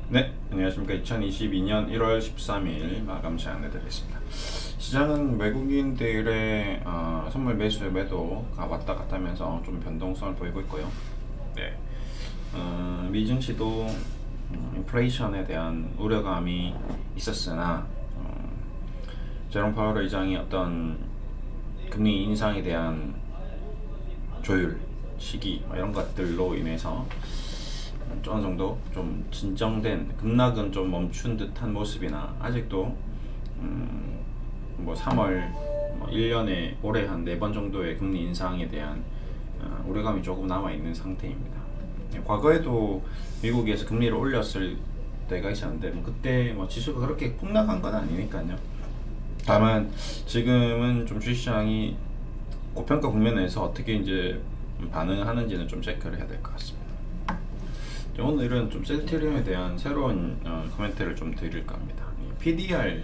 네, 안녕하십니까. 2022년 1월 13일 마감시 안내드리겠습니다. 시장은 외국인들의 선물 매수 매도가 왔다 갔다 하면서 좀 변동성을 보이고 있고요. 네, 미증시도 인플레이션에 대한 우려감이 있었으나 제롬 파월 의장이 어떤 금리 인상에 대한 조율 시기 이런 것들로 인해서 어느 정도 좀 진정된, 급락은 좀 멈춘 듯한 모습이나 아직도 뭐 3월 1년에 올해 한 4번 정도의 금리 인상에 대한 우려감이 조금 남아있는 상태입니다. 과거에도 미국에서 금리를 올렸을 때가 있었는데 그때 지수가 그렇게 폭락한 건 아니니까요. 다만 지금은 좀 주식시장이 고평가 국면에서 어떻게 이제 반응하는지는 좀 체크를 해야 될 것 같습니다. 오늘은 좀 셀트리온에 대한 새로운 코멘트를 좀 드릴까 합니다. PDR에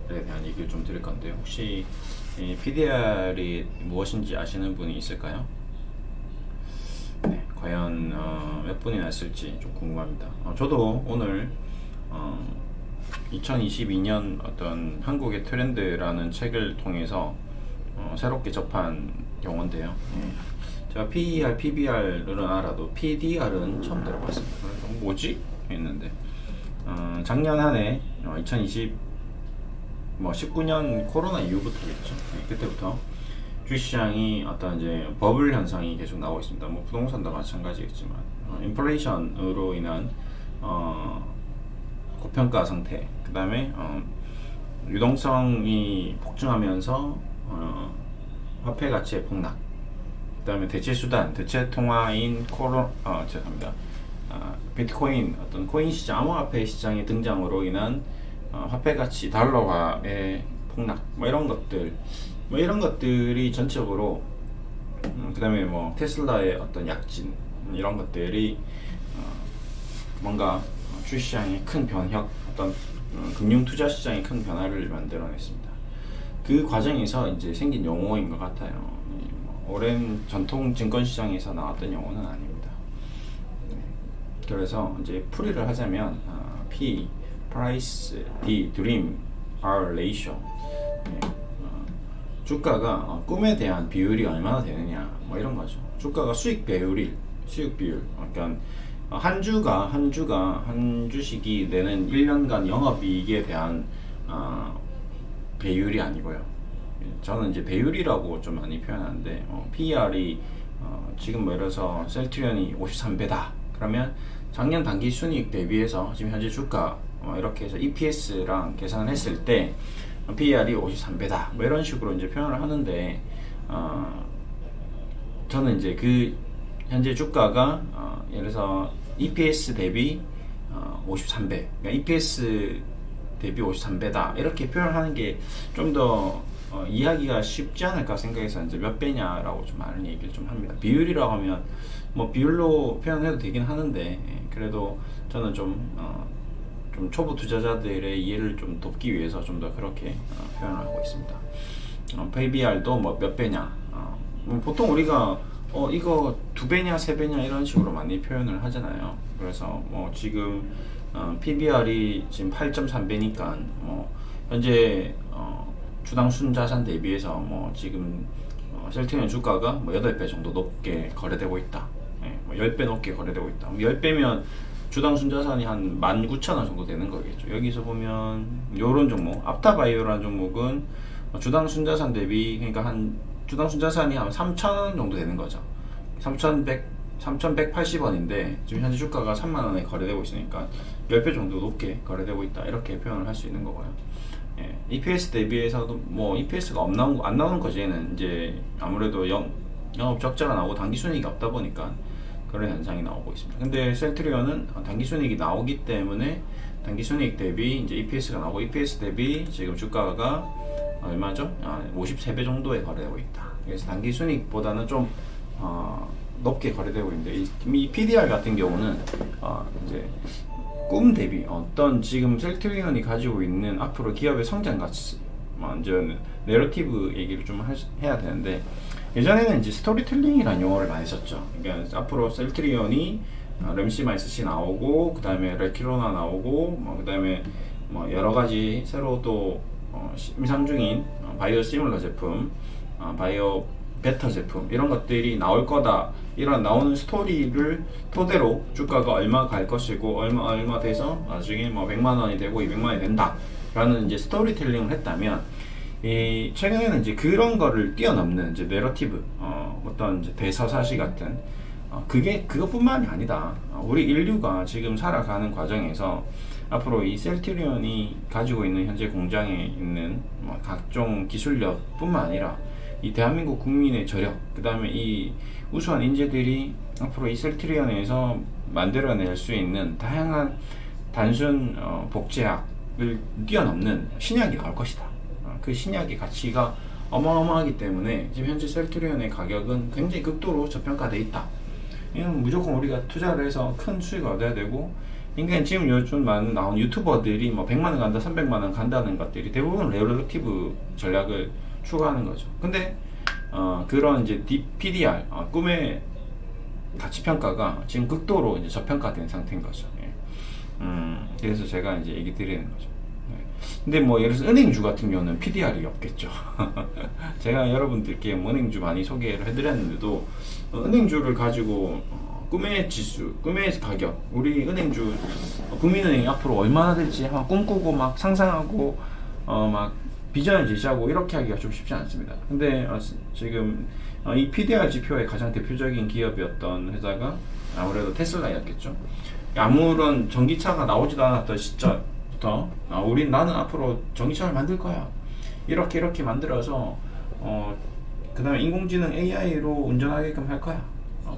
대한 얘기를 좀 드릴 건데요. 혹시 PDR이 무엇인지 아시는 분이 있을까요? 네, 과연 몇 분이나 있을지 좀 궁금합니다. 저도 오늘 2022년 어떤 한국의 트렌드라는 책을 통해서 새롭게 접한 용어인데요. 제가 PER, PBR은 알아도 PDR은 처음 들어봤습니다. 그래서 뭐지? 했는데 작년 한 해 19년 코로나 이후부터겠죠. 그때부터 주식시장이 어떤 이제 버블 현상이 계속 나오고 있습니다. 뭐 부동산도 마찬가지겠지만 인플레이션으로 인한 고평가 상태, 그 다음에 유동성이 폭증하면서 화폐 가치의 폭락, 그 다음에 대체 수단, 대체 통화인 비트코인, 어떤 코인 시장, 암호화폐 시장의 등장으로 인한 화폐 가치 달러화의 폭락, 이런 것들이 전체적으로, 그 다음에 테슬라의 어떤 약진, 이런 것들이 뭔가 주시장의 큰 변혁, 어떤 금융 투자 시장의 큰 변화를 만들어냈습니다. 그 과정에서 이제 생긴 용어인 것 같아요. 오랜 전통 증권 시장에서 나왔던 용어는 아닙니다. 그래서 이제 풀이를 하자면 P, Price, D, Dream, R, Ratio. 주가가 꿈에 대한 비율이 얼마나 되느냐, 이런 거죠. 주가가 수익 비율. 그러니까 한 주식이 내는 1년간 영업이익에 대한 배율이 아니고요. 저는 이제 배율이라고 좀 많이 표현하는데 PER이 지금 예를 들어서 셀트리온이 53배다. 그러면 작년 단기 순이익 대비해서 지금 현재 주가 이렇게 해서 EPS랑 계산을 했을 때 PER이 53배다. 이런 식으로 이제 표현을 하는데 저는 이제 그 현재 주가가 예를 들어서 EPS 대비 53배, 그러니까 EPS 대비 53배다 이렇게 표현하는 게 좀 더 이해하기가 쉽지 않을까 생각해서 이제 몇 배냐라고 좀 많은 얘기를 좀 합니다. 비율이라고 하면 비율로 표현해도 되긴 하는데 그래도 저는 좀 초보 투자자들의 이해를 좀 돕기 위해서 좀 더 그렇게 표현을 하고 있습니다. PBR도 몇 배냐, 보통 우리가 이거 2배냐 3배냐 이런 식으로 많이 표현을 하잖아요. 그래서 지금 PBR이 지금 8.3배니까 현재 주당 순자산 대비해서 지금 셀트리온 주가가 8배 정도 높게 거래되고 있다. 10배 높게 거래되고 있다. 10배면 주당 순자산이 한 19,000원 정도 되는 거겠죠. 여기서 보면 요런 종목, 앞타바이오라는 종목은 주당 순자산 대비, 그러니까 주당 순자산이 한 3,000원 정도 되는 거죠. 3,180원인데 지금 현재 주가가 3만원에 거래되고 있으니까 10배 정도 높게 거래되고 있다. 이렇게 표현을 할 수 있는 거고요. EPS 대비해서도 EPS가 안 나오는 거지는 이제 아무래도 영업 적자가 나오고 단기 순이익이 없다 보니까 그런 현상이 나오고 있습니다. 근데 셀트리온은 단기 순이익이 나오기 때문에 단기 순이익 대비 이제 EPS가 나오고, EPS 대비 지금 주가가 얼마죠? 53배 정도에 거래되고 있다. 그래서 단기 순이익보다는 좀 높게 거래되고 있는데, 이 PDR 같은 경우는 이제 꿈 대비 어떤 지금 셀트리온이 가지고 있는 앞으로 기업의 성장 가치, 완전 내러티브 얘기를 좀 해야 되는데, 예전에는 이제 스토리텔링이라는 용어를 많이 썼죠. 그러니까 앞으로 셀트리온이 램시마이스시 나오고, 그 다음에 레키로나 나오고, 그 다음에 뭐 여러 가지 새로 또 임상 중인 바이오 시뮬러 제품, 바이오 베터 제품 이런 것들이 나올 거다. 이런 나오는 스토리를 토대로 주가가 얼마 갈 것이고 얼마 돼서 나중에 뭐 100만 원이 되고 200만 원이 된다 라는 이제 스토리텔링을 했다면, 이 최근에는 이제 그런 거를 뛰어넘는 이제 내러티브, 어떤 이제 대서사시 같은 그것뿐만이 아니다. 우리 인류가 지금 살아가는 과정에서 앞으로 이 셀트리온이 가지고 있는 현재 공장에 있는 각종 기술력뿐만 아니라 이 대한민국 국민의 저력, 그 다음에 이 우수한 인재들이 앞으로 이 셀트리온에서 만들어낼 수 있는 다양한 단순 복제약을 뛰어넘는 신약이 나올 것이다. 그 신약의 가치가 어마어마하기 때문에 지금 현재 셀트리온의 가격은 굉장히 극도로 저평가되어 있다. 이건 무조건 우리가 투자를 해서 큰 수익을 얻어야 되고, 그러니까 지금 요즘 많은 나온 유튜버들이 뭐 100만원 간다, 300만원 간다는 것들이 대부분 렐러티브 전략을 추구하는 거죠. 근데 그런 이제 PDR, 꿈의 가치 평가가 지금 극도로 이제 저평가된 상태인 거죠. 예. 그래서 제가 이제 얘기 드리는 거죠. 예. 근데 뭐 예를 들어서 은행주 같은 경우는 PDR이 없겠죠. 제가 여러분들께 은행주 많이 소개를 해드렸는데도 은행주를 가지고 꿈의 지수, 꿈의 가격, 우리 은행주 국민은행이 앞으로 얼마나 될지 막 꿈꾸고 막 상상하고 막 비전을 제시하고 이렇게 하기가 좀 쉽지 않습니다. 근데 지금 이 PDR 지표의 가장 대표적인 기업이었던 회사가 아무래도 테슬라였겠죠. 아무런 전기차가 나오지도 않았던 시절부터 나는 앞으로 전기차를 만들 거야, 이렇게 만들어서 그 다음에 인공지능 AI로 운전하게끔 할 거야,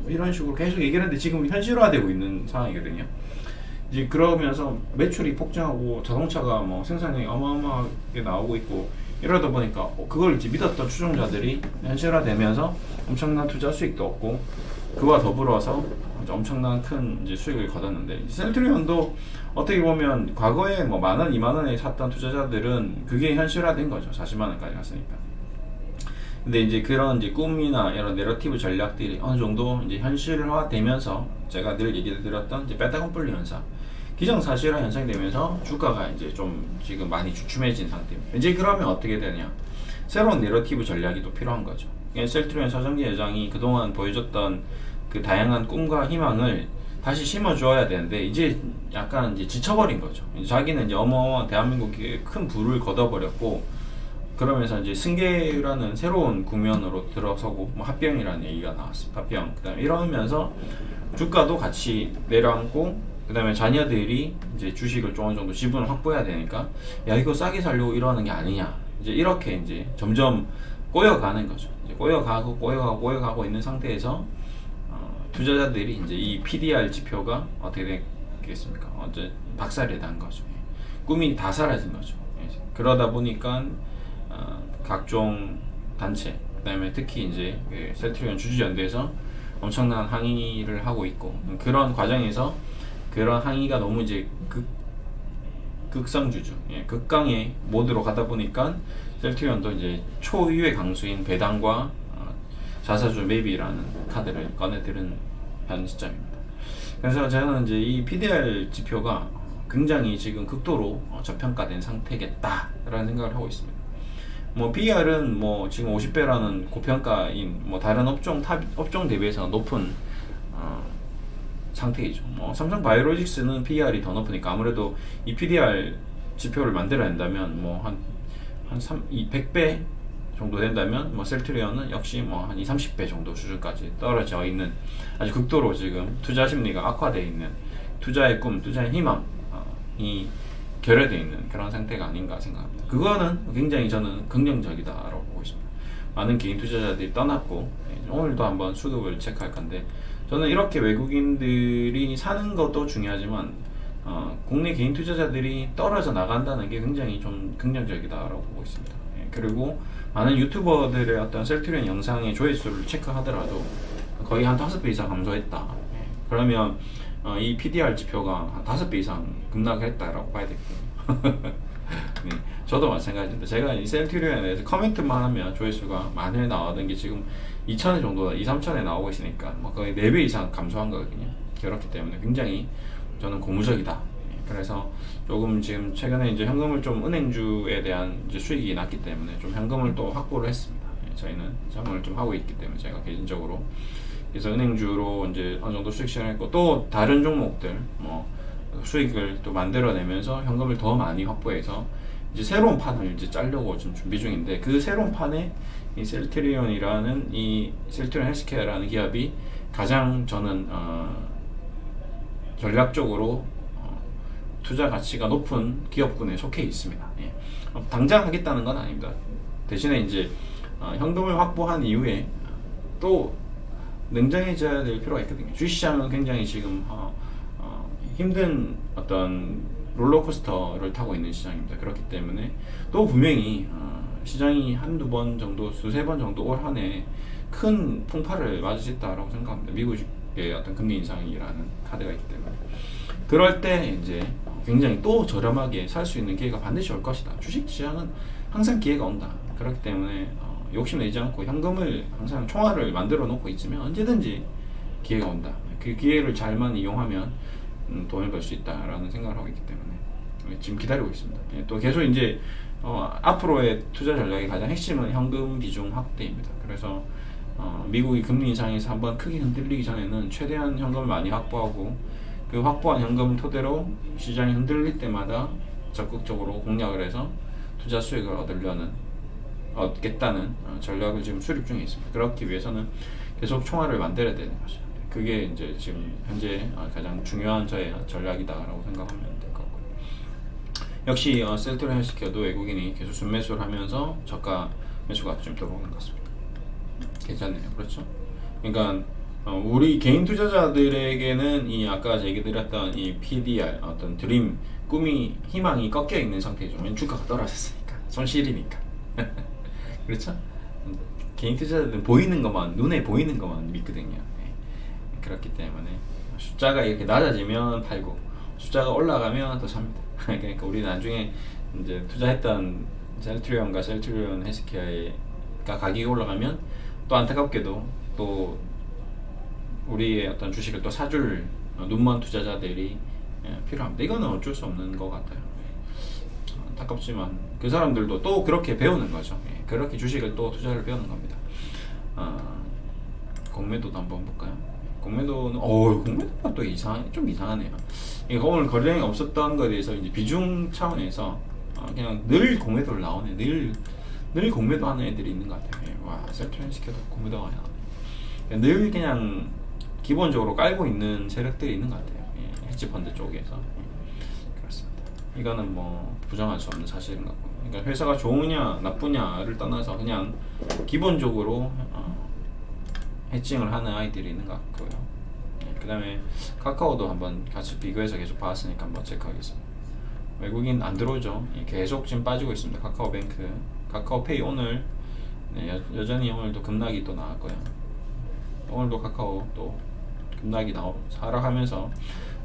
이런 식으로 계속 얘기를 했는데 지금 현실화되고 있는 상황이거든요. 이제 그러면서 매출이 폭증하고 자동차가 뭐 생산량이 어마어마하게 나오고 있고, 이러다 보니까 그걸 이제 믿었던 추종자들이 현실화되면서 엄청난 투자 수익도 얻고, 그와 더불어서 엄청난 큰 이제 수익을 거뒀는데, 셀트리온도 어떻게 보면 과거에 뭐 10,000원, 20,000원에 샀던 투자자들은 그게 현실화된 거죠. 400,000원까지 갔으니까. 근데 이제 그런 이제 꿈이나 이런 내러티브 전략들이 어느 정도 이제 현실화되면서, 제가 늘 얘기를 드렸던 이제 베타컴플리 현상, 기정사실화 현상이 되면서 주가가 이제 좀 지금 많이 주춤해진 상태입니다. 이제 그러면 어떻게 되냐? 새로운 내러티브 전략이 또 필요한 거죠. 셀트리온 서정기 회장이 그동안 보여줬던 그 다양한 꿈과 희망을 다시 심어주어야 되는데, 이제 약간 이제 지쳐버린 거죠. 자기는 이제 어마어마한 대한민국에 큰 부를 걷어버렸고, 그러면서 이제 승계라는 새로운 국면으로 들어서고, 뭐 합병이라는 얘기가 나왔습니다. 합병. 그다음에 이러면서 주가도 같이 내려앉고, 그다음에 자녀들이 이제 주식을 좀 어느 정도 지분을 확보해야 되니까, 야 이거 싸게 살려고 이러는 게 아니냐, 이제 이렇게 이제 점점 꼬여가는 거죠. 이제 꼬여가고 있는 상태에서 투자자들이 이제 이 PDR 지표가 어떻게 되겠습니까? 어제 박살이 난 거죠. 꿈이 다 사라진 거죠. 그러다 보니까 각종 단체, 그다음에 특히 이제 셀트리온 주주연대에서 엄청난 항의를 하고 있고, 그런 과정에서 그런 항의가 너무 이제 극성주주, 극강의 모드로 가다 보니까 셀트리온도 이제 초유의 강수인 배당과 자사주 매비라는 카드를 꺼내들은 현 시점입니다. 그래서 저는 이제 이 PDR 지표가 굉장히 지금 극도로 저평가된 상태겠다라는 생각을 하고 있습니다. 뭐 PER은 뭐 지금 50배라는 고평가인 뭐 다른 업종 대비해서 높은 상태이죠. 삼성 바이오로직스는 PER이 더 높으니까 아무래도 이 PDR 지표를 만들어낸다면 뭐 한 100배 정도 된다면, 뭐 셀트리온은 역시 뭐 한 20-30배 정도 수준까지 떨어져 있는, 아주 극도로 지금 투자 심리가 악화되어 있는, 투자의 꿈, 투자의 희망이 결여되어 있는 그런 상태가 아닌가 생각합니다. 그거는 굉장히 저는 긍정적이다라고 보고 있습니다. 많은 개인 투자자들이 떠났고, 오늘도 한번 수급을 체크할 건데, 저는 이렇게 외국인들이 사는 것도 중요하지만 국내 개인 투자자들이 떨어져 나간다는 게 굉장히 좀 긍정적이다라고 보고 있습니다. 그리고 많은 유튜버들의 어떤 셀트리온 영상의 조회수를 체크하더라도 거의 한 5배 이상 감소했다. 그러면 이 PDR 지표가 한 5배 이상 급락했다라고 봐야 되거든요. 네, 저도 마찬가지입니다. 제가 이 셀트리온에 대해서 커멘트만 하면 조회수가 많이 나오던 게 지금 2,000회 정도, 2-3,000회 나오고 있으니까 뭐 거의 4배 이상 감소한 거거든요. 그렇기 때문에 굉장히 저는 고무적이다. 그래서 조금 지금 최근에 이제 현금을 좀 은행주에 대한 이제 수익이 났기 때문에 좀 현금을 또 확보를 했습니다. 저희는 장을 좀 하고 있기 때문에 제가 개인적으로 그래서 은행주로 이제 어느 정도 수익 실현했고 또 다른 종목들 뭐 수익을 또 만들어내면서 현금을 더 많이 확보해서 이제 새로운 판을 이제 짜려고 좀 준비 중인데 그 새로운 판에 이 셀트리온이라는 이 셀트리온 헬스케어라는 기업이 가장 저는 전략적으로 투자 가치가 높은 기업군에 속해 있습니다. 예. 당장 하겠다는 건 아닙니다. 대신에 이제 현금을 확보한 이후에 또 냉정해져야 될 필요가 있거든요. 주식시장은 굉장히 지금 힘든 어떤 롤러코스터를 타고 있는 시장입니다. 그렇기 때문에 또 분명히 시장이 한두 번 정도, 두세 번 정도 올 한 해 큰 풍파를 맞을 수 있다고 생각합니다. 미국의 어떤 금리 인상이라는 카드가 있기 때문에. 그럴 때 이제 굉장히 또 저렴하게 살 수 있는 기회가 반드시 올 것이다. 주식시장은 항상 기회가 온다. 그렇기 때문에 욕심내지 않고 현금을 항상 총알을 만들어 놓고 있으면 언제든지 기회가 온다. 그 기회를 잘만 이용하면 돈을 벌 수 있다라는 생각을 하고 있기 때문에 지금 기다리고 있습니다. 또 계속 이제 앞으로의 투자 전략의 가장 핵심은 현금 비중 확대입니다. 그래서 미국이 금리 인상에서 한번 크게 흔들리기 전에는 최대한 현금을 많이 확보하고 그 확보한 현금 토대로 시장이 흔들릴 때마다 적극적으로 공략을 해서 투자 수익을 얻겠다는 전략을 지금 수립 중에 있습니다. 그렇기 위해서는 계속 총알을 만들어야 되는 거죠. 그게 이제 지금 현재 가장 중요한 저의 전략이다라고 생각하면 될 것 같고요. 역시 셀트리온 헬스케어도 외국인이 계속 순매수를 하면서 저가 매수가 좀 들어오는 것 같습니다. 괜찮네요. 그렇죠? 그러니까 우리 개인 투자자들에게는 이 아까 얘기 드렸던 이 PDR 어떤 드림 꿈이 희망이 꺾여 있는 상태죠. 주가가 떨어졌으니까 손실이니까. 그렇죠? 개인 투자자들은 보이는 것만 눈에 보이는 것만 믿거든요. 그렇기 때문에 숫자가 이렇게 낮아지면 팔고 숫자가 올라가면 더 삽니다. 그러니까 우리 나중에 이제 투자했던 셀트리온과 셀트리온 헬스케어가 가격이 올라가면 또 안타깝게도 또 우리의 어떤 주식을 또 사줄 눈먼 투자자들이 필요합니다. 이거는 어쩔 수 없는 것 같아요. 안타깝지만 그 사람들도 또 그렇게 배우는 거죠. 그렇게 주식을 또 투자를 배우는 겁니다. 공매도도 한번 볼까요? 공매도는 공매도가 또 좀 이상하네요. 오늘 거래량이 없었던 것에 대해서 이제 비중 차원에서 그냥 늘 공매도를 나오네. 늘 공매도 하는 애들이 있는 것 같아요. 와, 셀트리온 헬스케어도 공매도가 나오네. 늘 그냥 기본적으로 깔고 있는 세력들이 있는 것 같아요. 헤지펀드 쪽에서. 그렇습니다. 이거는 뭐 부정할 수 없는 사실인 것 같고. 그러니까 회사가 좋으냐 나쁘냐를 떠나서 그냥 기본적으로 해칭을 하는 아이들이 있는 것 같고요. 그 다음에 카카오도 한번 같이 비교해서 계속 봤으니까 한번 체크하겠습니다. 외국인 안 들어오죠. 계속 지금 빠지고 있습니다. 카카오뱅크, 카카오페이 오늘 여전히 오늘도 급락이 또 나왔고요. 오늘도 카카오 또 급락이 하락하면서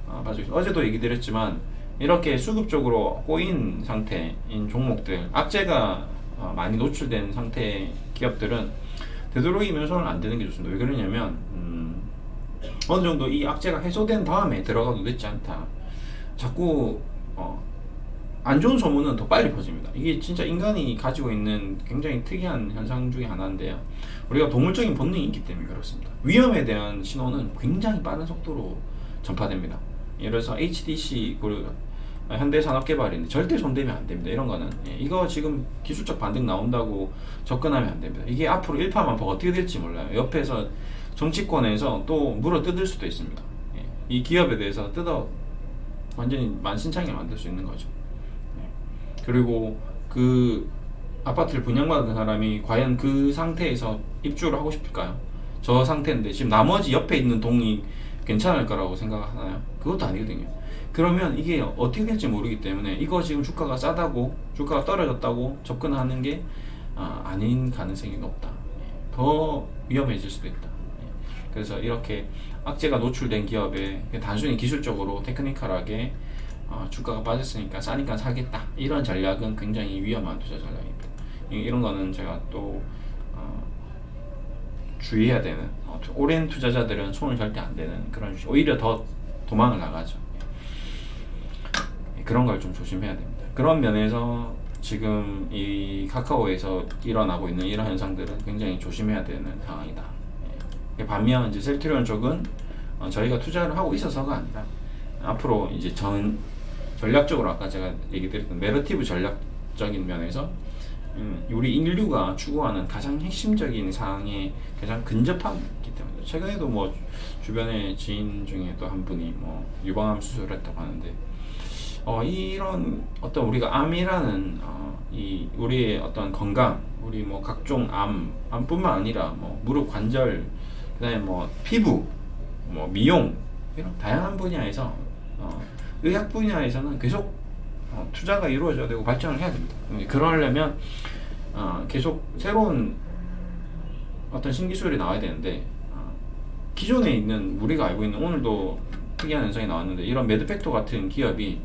빠지고 있습니다. 어제도 얘기 드렸지만 이렇게 수급적으로 꼬인 상태인 종목들, 악재가 많이 노출된 상태의 기업들은 되도록이면 손을 안 대는 게 좋습니다. 왜 그러냐면 어느 정도 이 악재가 해소된 다음에 들어가도 늦지 않다. 자꾸 안 좋은 소문은 더 빨리 퍼집니다. 이게 진짜 인간이 가지고 있는 굉장히 특이한 현상 중에 하나인데요. 우리가 동물적인 본능이 있기 때문에 그렇습니다. 위험에 대한 신호는 굉장히 빠른 속도로 전파됩니다. 예를 들어서 HDC 현대산업개발인데 절대 손대면 안 됩니다. 이런 거는 이거 지금 기술적 반등 나온다고 접근하면 안 됩니다. 이게 앞으로 일파만파 어떻게 될지 몰라요. 옆에서 정치권에서 또 물어 뜯을 수도 있습니다. 이 기업에 대해서 완전히 만신창이 만들 수 있는 거죠. 그리고 그 아파트를 분양받은 사람이 과연 그 상태에서 입주를 하고 싶을까요? 저 상태인데 지금 나머지 옆에 있는 동이 괜찮을 거라고 생각하나요? 그것도 아니거든요. 그러면 이게 어떻게 될지 모르기 때문에 이거 지금 주가가 싸다고, 주가가 떨어졌다고 접근하는 게 아닌 가능성이 높다. 더 위험해질 수도 있다. 그래서 이렇게 악재가 노출된 기업에 단순히 기술적으로 테크니컬하게 주가가 빠졌으니까 싸니까 사겠다, 이런 전략은 굉장히 위험한 투자 전략입니다. 이런 거는 제가 또 주의해야 되는, 오랜 투자자들은 손을 절대 안 대는 그런, 오히려 더 도망을 나가죠. 그런 걸 좀 조심해야 됩니다. 그런 면에서 지금 이 카카오에서 일어나고 있는 이런 현상들은 굉장히 조심해야 되는 상황이다. 반면 이제 셀트리온 쪽은 저희가 투자를 하고 있어서가 아니라 앞으로 이제 전략적으로 아까 제가 얘기 드렸던 내러티브 전략적인 면에서 우리 인류가 추구하는 가장 핵심적인 사항에 가장 근접하기 때문에, 최근에도 뭐 주변에 지인 중에 또 한 분이 뭐 유방암 수술을 했다고 하는데, 이런 어떤 우리가 암이라는 이 우리의 어떤 건강, 우리 뭐 각종 암뿐만 아니라 뭐 무릎 관절, 그다음에 뭐 피부, 뭐 미용, 이런 다양한 분야에서 의학 분야에서는 계속 투자가 이루어져야 되고 발전을 해야 됩니다. 그러려면 계속 새로운 어떤 신기술이 나와야 되는데, 기존에 있는 우리가 알고 있는, 오늘도 특이한 현상이 나왔는데, 이런 매드팩토 같은 기업이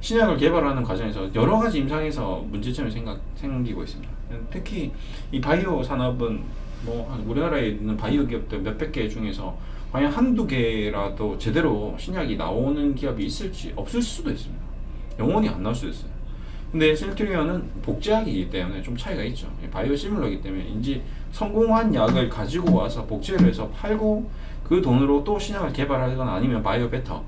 신약을 개발하는 과정에서 여러 가지 임상에서 문제점이 생기고 있습니다. 특히 이 바이오 산업은 뭐 우리나라에 있는 바이오 기업들 몇백 개 중에서 과연 한두 개라도 제대로 신약이 나오는 기업이 있을지 없을 수도 있습니다. 영원히 안 나올 수도 있어요. 근데 셀트리온은 복제약이기 때문에 좀 차이가 있죠. 바이오 시밀러이기 때문에 이제 성공한 약을 가지고 와서 복제를 해서 팔고 그 돈으로 또 신약을 개발하거나 아니면 바이오 베터,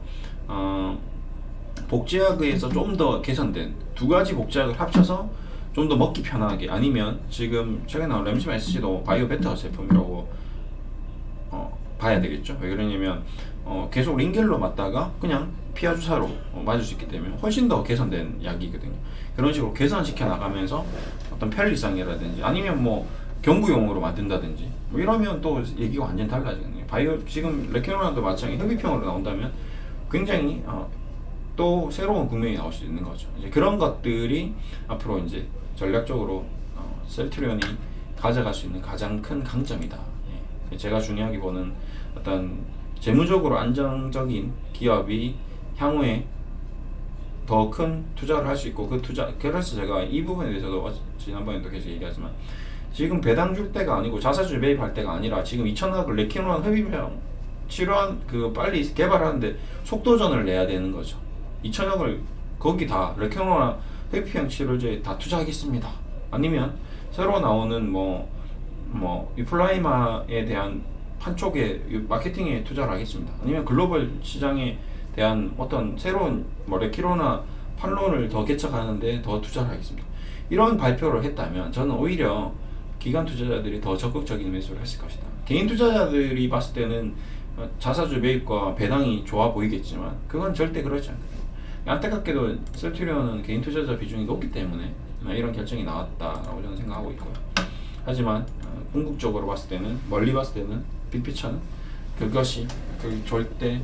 복제약에서 좀 더 개선된 두 가지 복제약을 합쳐서 좀 더 먹기 편하게, 아니면 지금 최근에 나온 램시마 SC도 바이오 베터 제품이라고 봐야 되겠죠. 왜 그러냐면 계속 링겔로 맞다가 그냥 피하 주사로 맞을 수 있기 때문에 훨씬 더 개선된 약이거든요. 그런 식으로 개선시켜 나가면서 어떤 편리성이라든지 아니면 뭐 경구용으로 만든다든지 뭐 이러면 또 얘기가 완전 달라지거든요. 바이오 지금 레케노라도 마찬가지 흡입형으로 나온다면 굉장히 또 새로운 국면이 나올 수 있는 거죠. 이제 그런 것들이 앞으로 이제 전략적으로 셀트리온이 가져갈 수 있는 가장 큰 강점이다. 제가 중요하게 보는 어떤 재무적으로 안정적인 기업이 향후에 더 큰 투자를 할 수 있고, 그 투자, 그래서 제가 이 부분에 대해서도 지난번에도 계속 얘기하지만, 지금 배당 줄 때가 아니고 자사주 매입할 때가 아니라 지금 2천억을 레케노란 흡입형 치료한 빨리 개발하는데 속도전을 내야 되는 거죠. 2천억을 거기 다 레케노란 흡입형 치료제에 다 투자하겠습니다. 아니면 새로 나오는 유플라이마에 대한 한쪽에 마케팅에 투자를 하겠습니다. 아니면 글로벌 시장에 대한 어떤 새로운 레키로나 판론을 더 개척하는데 더 투자를 하겠습니다. 이런 발표를 했다면 저는 오히려 기관 투자자들이 더 적극적인 매수를 했을 것이다. 개인 투자자들이 봤을 때는 자사주 매입과 배당이 좋아 보이겠지만 그건 절대 그렇지 않거든요. 안타깝게도 셀트리온은 개인 투자자 비중이 높기 때문에 이런 결정이 나왔다라고 저는 생각하고 있고요. 하지만 궁극적으로 봤을 때는, 멀리 봤을 때는, 빅피처는 그것이 절대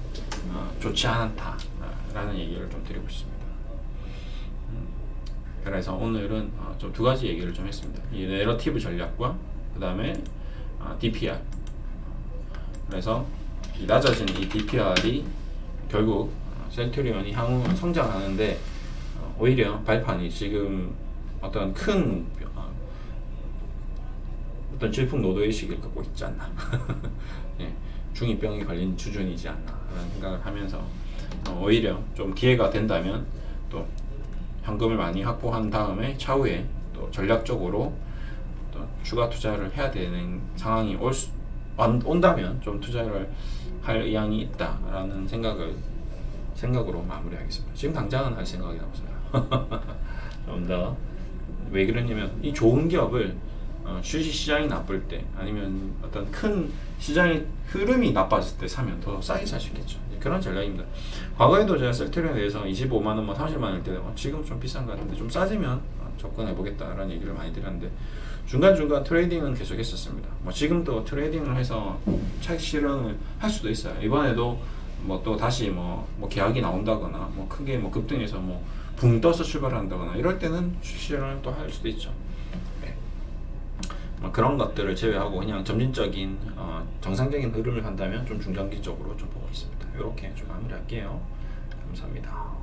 좋지 않다라는 얘기를 좀 드리고 싶습니다. 그래서 오늘은 좀 두 가지 얘기를 좀 했습니다. 이 내러티브 전략과 그 다음에 DPR. 그래서 이 낮아진 이 DPR이 결국 셀트리온이 향후 성장하는데 오히려 발판이 지금 어떤 큰 어떤 질풍노도의식을 갖고 있지 않나. 예, 중2병이 걸린 수준이지 않나 라는 생각을 하면서 오히려 좀 기회가 된다면 또 현금을 많이 확보한 다음에 차후에 또 전략적으로 또 추가 투자를 해야 되는 상황이 온다면 좀 투자를 할 의향이 있다라는 생각으로 마무리하겠습니다. 지금 당장은 할 생각이 없어요. 좀 더 왜 그러냐면 이 좋은 기업을 주식 시장이 나쁠 때 아니면 어떤 큰 시장의 흐름이 나빠질 때 사면 더 싸게 살 수 있겠죠. 그런 전략입니다. 과거에도 제가 셀트리온에 대해서 25만원, 30만원일 때 지금 좀 비싼 것 같은데 좀 싸지면 접근해 보겠다라는 얘기를 많이 드렸는데 중간중간 트레이딩은 계속 했었습니다. 지금도 트레이딩을 해서 차익 실현을 할 수도 있어요. 이번에도 또 다시 계약이 나온다거나 크게 급등해서 붕 떠서 출발한다거나 이럴 때는 주식 실현을 또 할 수도 있죠. 네. 그런 것들을 제외하고 그냥 점진적인 정상적인 흐름을 한다면 좀 중장기적으로 좀 보고 있습니다. 이렇게 좀 마무리할게요. 감사합니다.